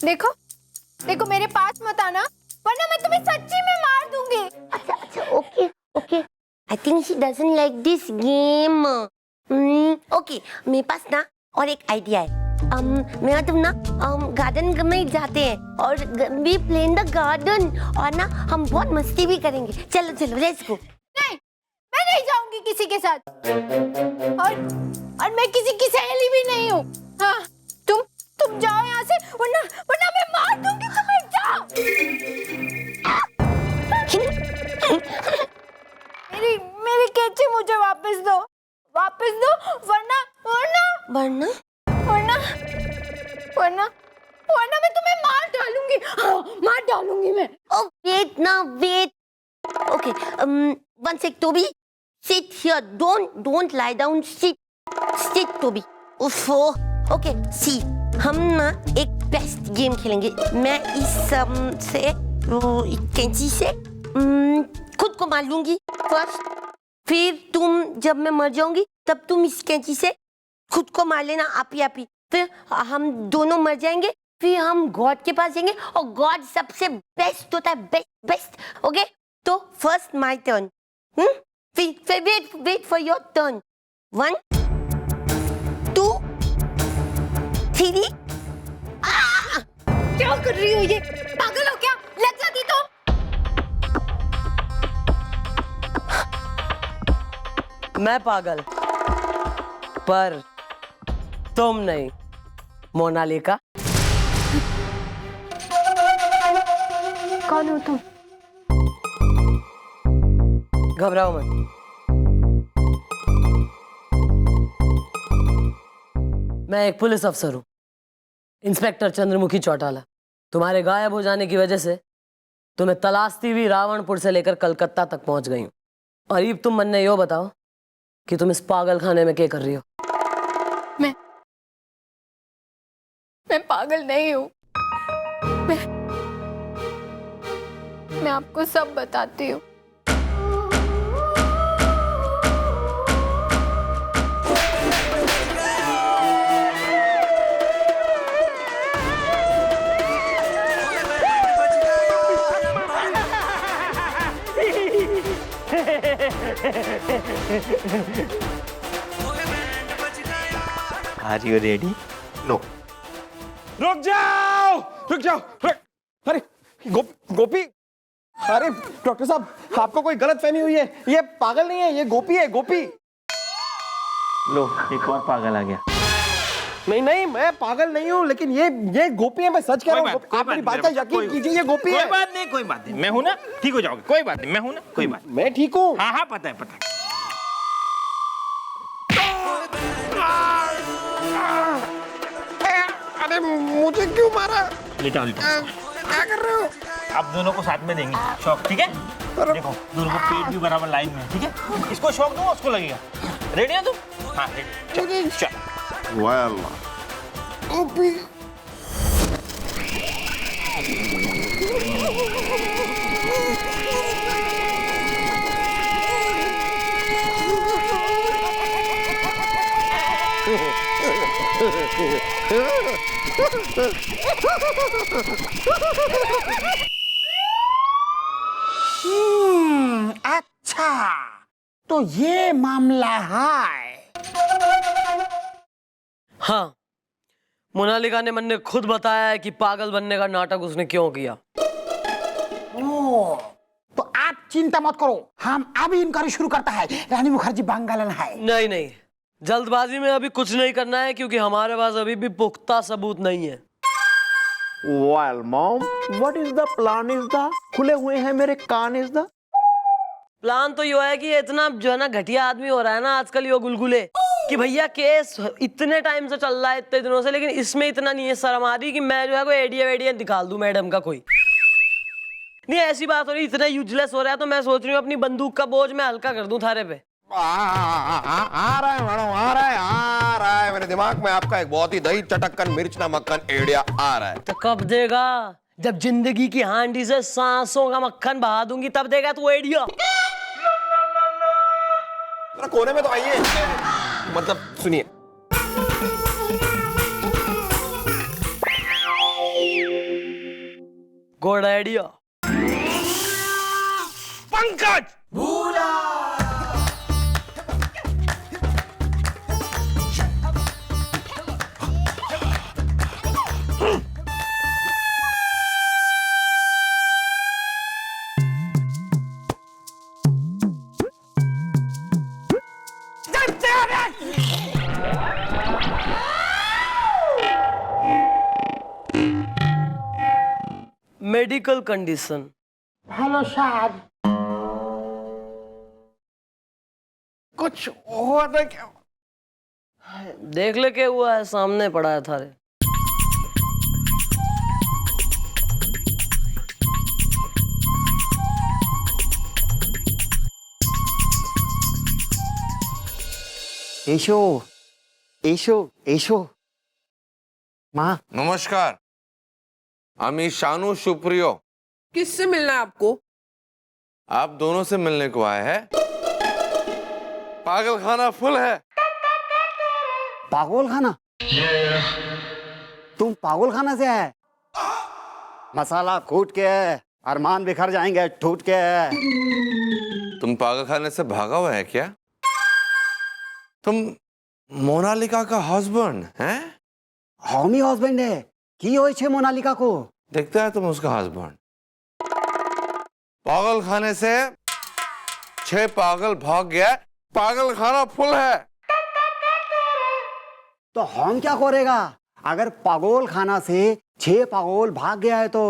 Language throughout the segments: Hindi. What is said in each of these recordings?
देखो देखो मेरे पास मत आना वरना मैं तुम्हें सच्ची में मार दूंगी। अच्छा अच्छा, okay okay. I think she doesn't like this game. Okay, मेरे पास ना और एक आइडिया है। मैं तुम ना गार्डन में जाते हैं और we play in the garden और ना हम बहुत मस्ती भी करेंगे। चलो चलो लेट्स गो। नहीं, मैं नहीं जाऊंगी किसी के साथ और मैं किसी की सहेली भी नहीं हूँ। हाँ, तुम जाओ यहाँ से वरना वरना मैं मार दूंगी तुम्हें। जाओ। मेरी कैची मुझे वापस दो वरना वरना वरना वरना वरना वरना मैं तुम्हें मार डालूंगी। हाँ, मार डालूंगी मैं। Oh, wait now, wait. Okay, one sec, Toby. Sit here. Don't lie down. Sit, Toby. Uffo. Okay, see. हम ना एक बेस्ट गेम खेलेंगे। मैं इस से कैंची से खुद को मार लूंगी फर्स्ट। फिर तुम, जब मैं मर जाऊंगी तब तुम इस कैंची से खुद को मार लेना आप ही। फिर हम दोनों मर जाएंगे। फिर हम गॉड के पास जाएंगे और गॉड सबसे बेस्ट होता है, बेस्ट। ओके, तो फर्स्ट माय टर्न। फिर वेट फॉर योर टर्न। 1 2 3। क्या कर रही हो? ये पागल हो क्या? लग जाती तो। मैं पागल पर तुम नहीं, मोनालिका। कौन हो तुम? घबराओ मत। मैं एक पुलिस अफसर हूँ, इंस्पेक्टर चंद्रमुखी चौटाला। तुम्हारे गायब हो जाने की वजह से तुम्हें तलाशती हुई रावणपुर से लेकर कलकत्ता तक पहुंच गई हूँ। और अब तुम मन ने यो बताओ कि तुम इस पागल खाने में क्या कर रही हो? मैं पागल नहीं हूँ। मैं आपको सब बताती हूँ। Are you ready? नो। रुक जाओ। अरे गोपी। अरे डॉक्टर साहब, आपको कोई गलत फहमी हुई है। ये पागल नहीं है, ये गोपी है, गोपी। लो, एक और पागल आ गया। नहीं, मैं पागल नहीं हूँ, लेकिन ये गोपी है। मैं सच कह रहा हूँ। आप मेरी बात का यकीन कीजिए, ये गोपी है। कोई बात नहीं, मैं हूँ ना, ठीक हो जाओगे। कोई बात नहीं, मैं हूँ ना, कोई बात। मैं ठीक हूँ। हाँ, पता है। अरे मुझे क्यों मारा? लेटाओ। क्या कर रहे हो? आप दोनों को साथ में देंगे शौक, ठीक है? देखो, दोनों को पेट भी बराबर लाइन में, ठीक है? इसको शौक दूंगा, उसको लगेगा। रेडी है तुम? हाँ, रेडी। चल। वाह अल्लाह। गोपी। अच्छा, तो ये मामला है। हाँ, मोनालिका ने मन ने खुद बताया है कि पागल बनने का नाटक उसने क्यों किया। ओ, तो आप चिंता मत करो, हम अभी इंक्वायरी शुरू करता है। रानी मुखर्जी बंगालन है। नहीं, जल्दबाजी में अभी कुछ नहीं करना है, क्योंकि हमारे पास अभी भी पुख्ता सबूत नहीं है। Well, mom, what is the plan is the? खुले हुए हैं मेरे कान is the? प्लान तो यो है कि इतना जो है ना घटिया आदमी हो रहा है ना आजकल, यो गुलगुले, कि भैया केस इतने टाइम से चल रहा है, इतने दिनों से, लेकिन इसमें इतना नहीं है शर्म आ रही कि मैं जो है कोई एडिया वेडिया निकाल दूं मैडम का। कोई नहीं, ऐसी बात हो रही, इतना यूजलेस हो रहा है, तो मैं सोच रही हूँ अपनी बंदूक का बोझ मैं हल्का कर दूं थारे पे। आ रहा है मैडम, आ रहा है मेरे दिमाग में आपका एक बहुत ही दही चटक्कन मिर्च ना मक्खन एडिया आ रहा है। तो कब देगा? जब जिंदगी की हांडी से सांसों का मक्खन बहा दूंगी तब देगा तू एडिया। कोने में तो आइए, मतलब सुनिए। Good idea. Pankaj medical condition. Hello sir, कुछ हुआ था क्या? देख ले क्या हुआ है, सामने पड़ा है थारे। एशो एशो एशो माँ, नमस्कार, আমি शानू सुप्रियो। किससे मिलना है आपको? आप दोनों से मिलने को आए हैं। पागल खाना फुल है। पागल खाना? तुम पागल खाना से है? मसाला कूट के अरमान बिखर जाएंगे टूट के। तुम पागल खाने से भागा हुआ है क्या? तुम मोनालिका का हस्बैंड हैं? हमी हस्बैंड है की होय छे मोनालिका को? दिखता है तुम उसका हस्बैंड। पागल खाने से 6 पागल भाग गया। पागल खाना फुल है। तो हम क्या करेगा अगर पागल खाना से 6 पागल भाग गया है तो?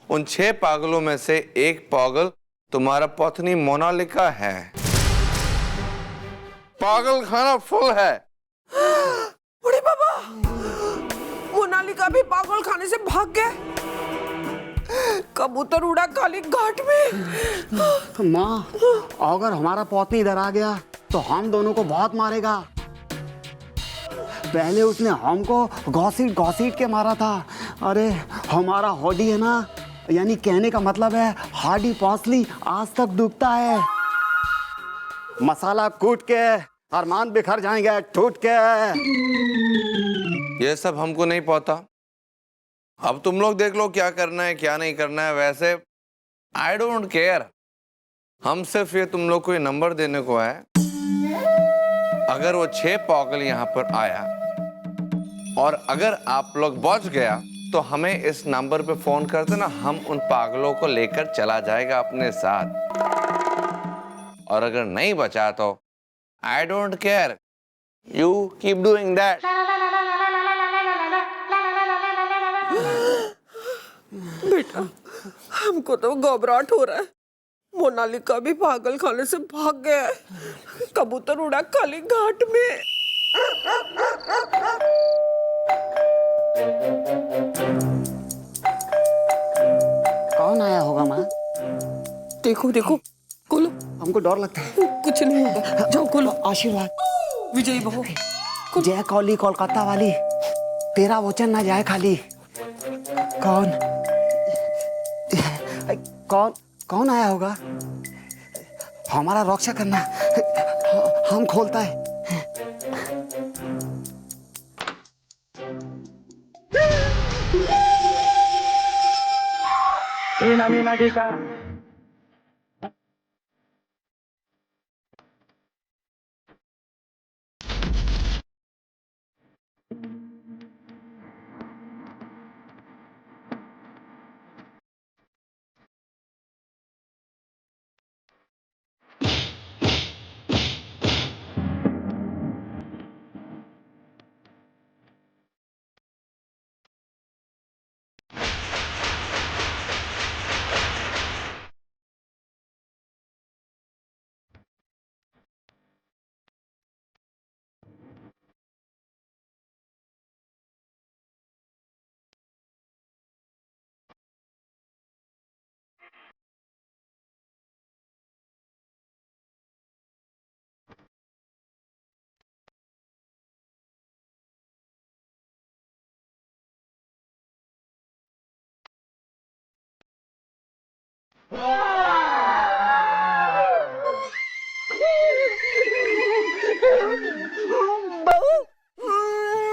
उन 6 पागलों में से एक पागल तुम्हारा पत्नी मोनालिका है। पागल खाना फुल है। अरे बाबा, मोनालिका भी पागल खाने से भाग गए। कबूतर उड़ा काली घाट में। तो माँ, अगर हमारा पत्नी इधर आ गया तो हम दोनों को बहुत मारेगा। पहले उसने हमको घसीट घसीट के मारा था। अरे हमारा हड्डी है ना, यानी कहने का मतलब है हार्डी पॉसली आज तक दुखता है। मसाला कूट के अरमान बिखर जाएंगे टूट के। ये सब हमको नहीं पता। अब तुम लोग देख लो क्या करना है क्या नहीं करना है। वैसे आई डोंट केयर। हम सिर्फ ये तुम लोग को ये नंबर देने को है। अगर वो 6 पागल यहाँ पर आया और अगर आप लोग बच गया तो हमें इस नंबर पे फोन कर देना। हम उन पागलों को लेकर चला जाएगा अपने साथ। और अगर नहीं बचा तो I don't care, you keep doing that. बेटा, हमको तो घबराहट हो रहा है। मोनालिका भी पागल खाने से भाग गया है। कबूतर उड़ा काली घाट में। कौन आया होगा माँ? देखो देखो, खोलो। हमको डर लगता है। कुछ नहीं होगा, जाओ खोलो। आशीर्वाद। विजयी बहु। जय कौली कोलकाता वाली, तेरा वचन ना जाए खाली। कौन कौन कौन आया होगा? हमारा रक्षा करना। हम खोलता है।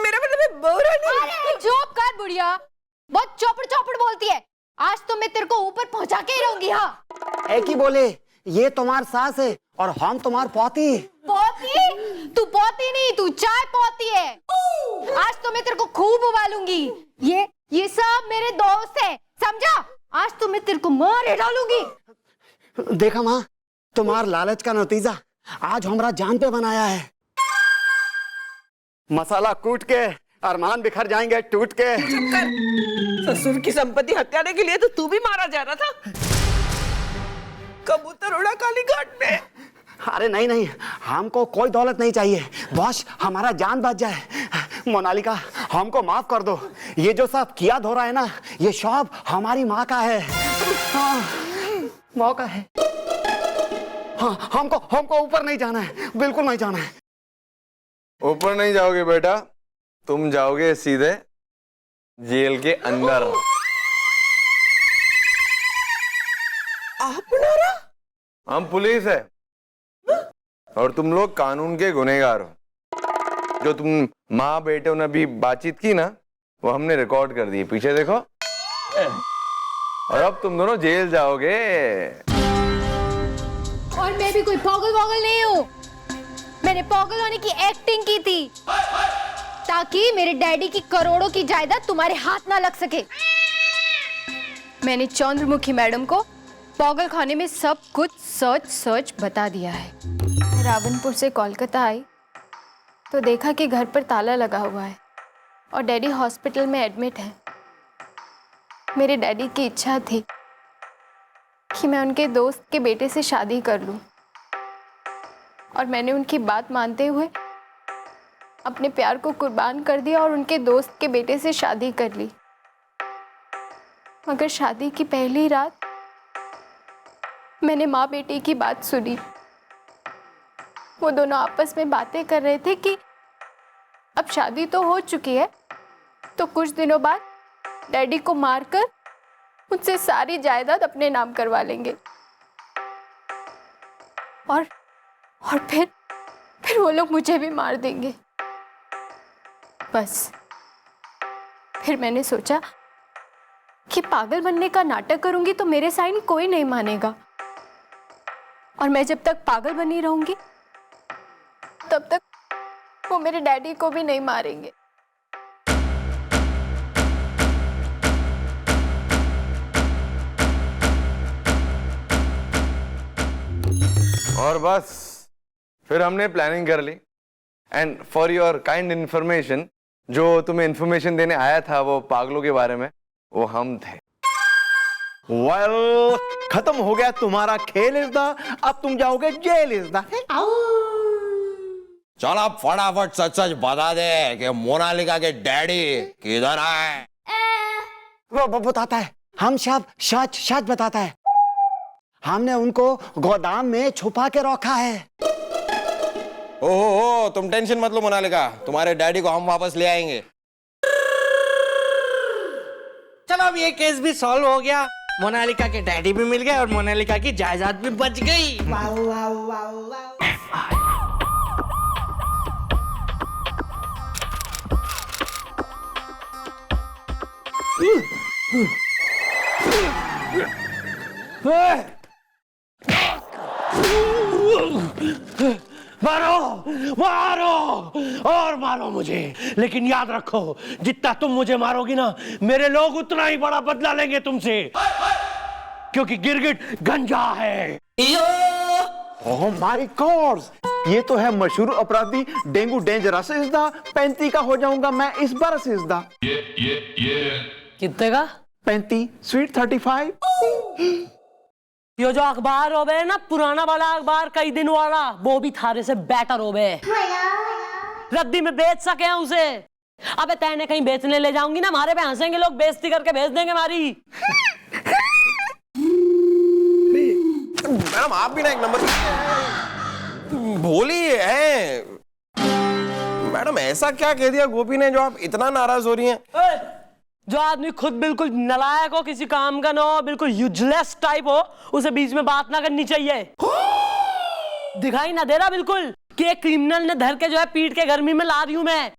मेरा मतलब है बहू रानी। अरे चुप कर बुढ़िया, बहुत चौपड़ चौपड़ बोलती है। आज तो मैं तेरे को ऊपर पहुंचा के ही रहूंगी। हाँ, एक ही बोले, ये तुम्हार सास है और हम तुम्हार पोती। पोती? तू पोती नहीं, तू चाय पोती है। आज तो मैं तेरे को खूब उबालूंगी। ये सब मेरे दोस्त है, समझा? आज तो मैं तेरे को मार डालूंगी। देखा माँ, तुम्हार लालच का नतीजा आज हमारा जान पे बनाया है। मसाला कूट के अरमान बिखर जाएंगे टूट के। ससुर की संपत्ति हत्याने के लिए तो तू भी मारा जा रहा था। कबूतर उड़ा काली घाट में। अरे नहीं नहीं, हमको कोई दौलत नहीं चाहिए, बस हमारा जान बच जाए। मोनालिका, हमको माफ कर दो। ये जो सब किया धो रहा है ना, ये सब हमारी माँ का है। हाँ, माँ का है। हाँ, हमको ऊपर नहीं जाना है, बिल्कुल नहीं जाना है। ऊपर नहीं जाओगे बेटा, तुम जाओगे सीधे जेल के अंदर। आप बना रहा? हम पुलिस है और तुम लोग कानून के गुनहगार हो। जो तुम माँ बेटे ने अभी बातचीत की ना, वो हमने रिकॉर्ड कर दी। पीछे देखो। और अब तुम दोनों जेल जाओगे। और मैं भी कोई पागल वागल नहीं हूँ। मैंने पागल होने की एक्टिंग की थी ताकि मेरे डैडी की करोड़ों की जायदाद तुम्हारे हाथ ना लग सके। मैंने चंद्रमुखी मैडम को पागल खाने में सब कुछ सच बता दिया है। रावणपुर से कोलकाता आई तो देखा कि घर पर ताला लगा हुआ है और डैडी हॉस्पिटल में एडमिट है। मेरे डैडी की इच्छा थी कि मैं उनके दोस्त के बेटे से शादी कर लूं और मैंने उनकी बात मानते हुए अपने प्यार को कुर्बान कर दिया और उनके दोस्त के बेटे से शादी कर ली। मगर शादी की पहली रात मैंने माँ बेटे की बात सुनी। वो दोनों आपस में बातें कर रहे थे कि अब शादी तो हो चुकी है तो कुछ दिनों बाद डैडी को मारकर मुझसे सारी जायदाद अपने नाम करवा लेंगे और फिर वो लोग मुझे भी मार देंगे। बस फिर मैंने सोचा कि पागल बनने का नाटक करूंगी तो मेरे साइन कोई नहीं मानेगा और मैं जब तक पागल बनी रहूंगी तब तक वो मेरे डैडी को भी नहीं मारेंगे। और बस फिर हमने प्लानिंग कर ली। And for your kind information, जो तुम्हें इंफॉर्मेशन देने आया था वो पागलों के बारे में, वो हम थे। वेल, खत्म हो गया तुम्हारा खेल इज़दा, अब तुम जाओगे जेल इज़दा। चल अब फटाफट सच सच बता दे कि मोनालिका के डैडी किधर है। वो बताता है, हम सब सच बताता है। हमने उनको गोदाम में छुपा के रखा है। ओहो, तुम टेंशन मत लो मोनालिका, तुम्हारे डैडी को हम वापस ले आएंगे। चलो अब ये केस भी सॉल्व हो गया, मोनालिका के डैडी भी मिल गए और मोनालिका की जायदाद भी बच गई। मारो और मारो मुझे, लेकिन याद रखो जितना तुम मुझे मारोगी ना, मेरे लोग उतना ही बड़ा बदला लेंगे तुमसे, क्योंकि गिरगिट गंजा है। ओह माय गॉड, ये तो है मशहूर अपराधी डेंगू डेंजरस इज़दा। 35 का हो जाऊंगा मैं इस बरस इज़दा। कितने का? 35 स्वीट 35। यो जो अखबार हो बे ना, पुराना वाला अखबार कई दिन वाला, वो भी थारे से बेटर हो बे। रद्दी में बेच सके हैं उसे। अबे तैने कहीं बेचने ले जाऊंगी ना, हमारे पे हंसेंगे लोग, बेइज्जती करके भेज देंगे हमारी। मैडम आप भी ना एक नंबर भोली है। मैडम ऐसा क्या कह दिया गोपी ने जो आप इतना नाराज हो रही हैं? जो आदमी खुद बिल्कुल नलायक हो, किसी काम का ना हो, बिल्कुल यूजलेस टाइप हो, उसे बीच में बात ना करनी चाहिए। दिखाई ना दे रहा बिल्कुल कि एक क्रिमिनल ने धर के जो है पीट के गर्मी में ला रही हूं मैं।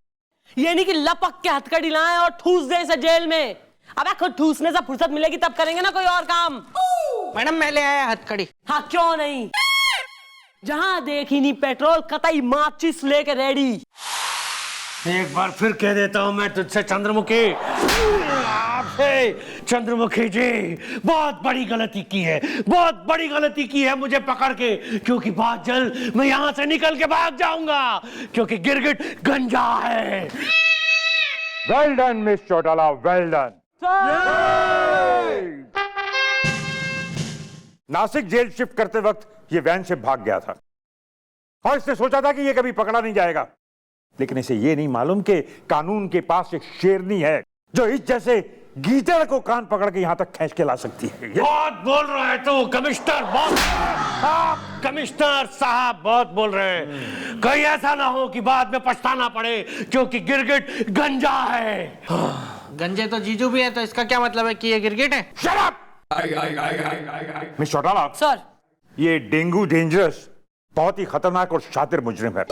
ये नहीं कि लपक के हथकड़ी लाएं और ठूस दे इसे जेल में। अबे खुद ठूसने से फुर्सत मिलेगी तब करेंगे ना कोई और काम। मैडम मैं ले आया हथकड़ी। हाँ क्यों नहीं, जहां देखी नहीं पेट्रोल कतई माचिस लेके रेडी। एक बार फिर कह देता हूं मैं तुझसे चंद्रमुखी, आपसे चंद्रमुखी जी बहुत बड़ी गलती की है, बहुत बड़ी गलती की है मुझे पकड़ के, क्योंकि बहुत जल्द मैं यहां से निकल के भाग जाऊंगा क्योंकि गिरगिट गंजा है। Well done miss Chautala, well done. Nashik जेल शिफ्ट करते वक्त ये वैन से भाग गया था और इसने सोचा था कि ये कभी पकड़ा नहीं जाएगा, लेकिन इसे ये नहीं मालूम कि कानून के पास एक शेरनी है जो इस जैसे गीदड़ को कान पकड़ के यहां तक खींच के ला सकती है। बहुत बोल रहा है तू कमिश्नर, बहुत कमिश्नर साहब बहुत बोल रहे हैं। कहीं ऐसा ना हो कि बाद में पछताना पड़े क्योंकि गिरगिट गंजा है। गंजे तो जीजू भी है, तो इसका क्या मतलब है कि ये गिरगिट है? Shut up! Miss Chautala sir, ये डेंगू डेंजरस बहुत ही खतरनाक और शातिर मुजरिम है।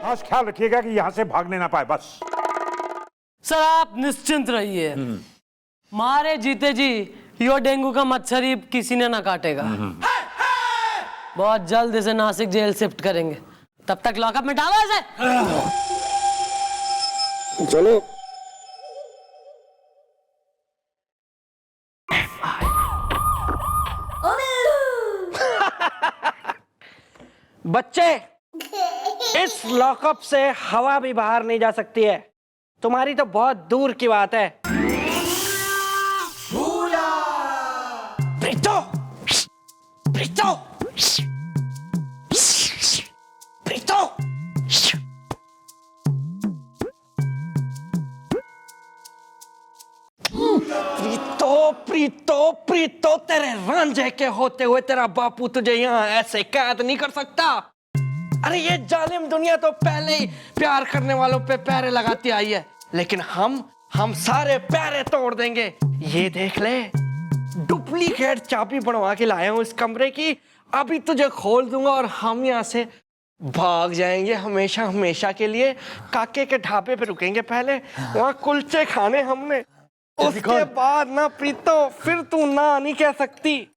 खास ख्याल रखिएगा कि यहां से भागने ना पाए बस। सर आप निश्चिंत रहिए, मारे जीते जी यो डेंगू का मच्छर ही किसी ने ना काटेगा। बहुत जल्द इसे नासिक जेल शिफ्ट करेंगे, तब तक लॉकअप में डालो इसे। चलो बच्चे, इस लॉकअप से हवा भी बाहर नहीं जा सकती है। तुम्हारी तो बहुत दूर की बात है। प्रीतो, प्रीतो, प्रीतो। प्रीतो, प्रीतो, प्रीतो, तेरे रांझे के होते हुए तेरा बापू तुझे यहाँ ऐसे कैद नहीं कर सकता। अरे ये जालिम दुनिया तो पहले ही प्यार करने वालों पे पैरे लगाती आई है, लेकिन हम सारे पैरे तोड़ देंगे। ये देख ले, डुप्लीकेट चाबी बनवा के लाया हूं इस कमरे की। अभी तुझे खोल दूंगा और हम यहाँ से भाग जाएंगे हमेशा हमेशा के लिए। काके के ढाबे पे रुकेंगे पहले, वहाँ कुलचे खाने हमने, उसके बाद ना प्रीतो फिर तू ना नहीं कह सकती।